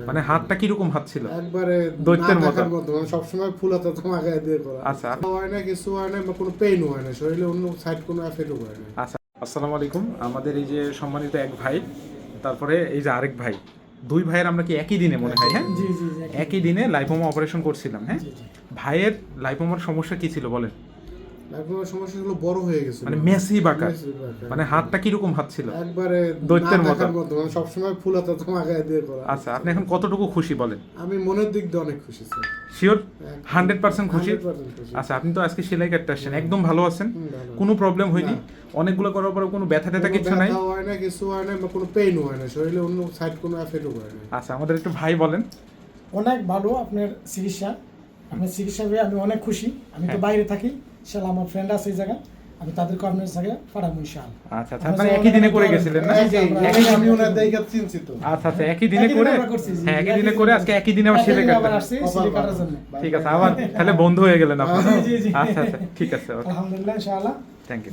মানে হাতটা কিরকম হাত ছিল? একবারে দৈত্যের মতো। মানে সবসময় ফুলাতে তো মাথায় দিয়ে করা। আচ্ছা। হয় না, কিছু হয় না, বা কোনো পেইন হয় না, শরীরে অন্য সাইড কোনো এফেক্টও করে না। আচ্ছা, আসসালামু আলাইকুম। আমাদের এই যে সম্মানিত এক ভাই, তারপরে এই যে আরেক ভাই, দুই ভাইয়ের আমরা কি একই দিনে মনে হয়, হ্যাঁ? জি জি জি, একই দিনে লাইপোমা অপারেশন করছিলাম, হ্যাঁ? জি, জি। ভাইয়ের লাইপোমার সমস্যা কি ছিল বলেন? এখন সমস্যাগুলো বড় হয়ে গেছে, মানে মেসিভ আকার। মানে হাতটা কিরকম হাত ছিল? একবারে দৈত্যের মতো। মানে সবসময় ফুলাতে তো মাথায় দিয়ে করা। আচ্ছা, আপনি এখন কতটুকু খুশি বলেন? আমি মনের দিক দিয়ে অনেক খুশি স্যার। শিওর 100% খুশি? 100% খুশি। আচ্ছা, আপনি তো আজকে সেলাই কাটতে আসছেন, একদম ভালো আছেন? ভালো। কোনো প্রবলেম হয়নি? না। অনেকগুলো করার পরে কোনো ব্যথা ট্যাথা কোনো কিছু নাই? ব্যথা হয় না, কিছু হয় না, বা কোনো পেইনও হয় না, শরীরে অন্য সাইড কোনো এফেক্টও করে না। আচ্ছা, আমাদের একটু ভাই বলেন। অনেক ভালো আপনার চিকিৎসা। আপনার চিকিৎসা পেয়ে আমি অনেক খুশি। আমি তো হ্যাঁ। বাইরে থাকি, ইনশাআল্লাহ আমার ফ্রেন্ড আছে এই জায়গায়, আমি তাদেরকে আপনার জায়গায় পাঠাবো ইনশাআল্লাহ। আচ্ছা, আচ্ছা, আপনারা একই দিনে করে গেছিলেন না? জি, জি, আমরা একই আমি ওনার দেখে চিনছি তো। আচ্ছা, আচ্ছা, একই দিনে করে, আমরা করছি, জি, হ্যাঁ, একই একই দিনে দিনে করে আজকে একই দিনে আবার একই সেলাই দিনে আবার কাটবেন। আসছি সিলি কাটার জন্য। ঠিক আছে, আবার তাহলে বন্ধু হয়ে গেলেন আপনারা। জি, জি। আচ্ছা, আচ্ছা, ঠিক আছে, ওকে, আলহামদুলিল্লাহ ইনশাআল্লাহ। Thank you.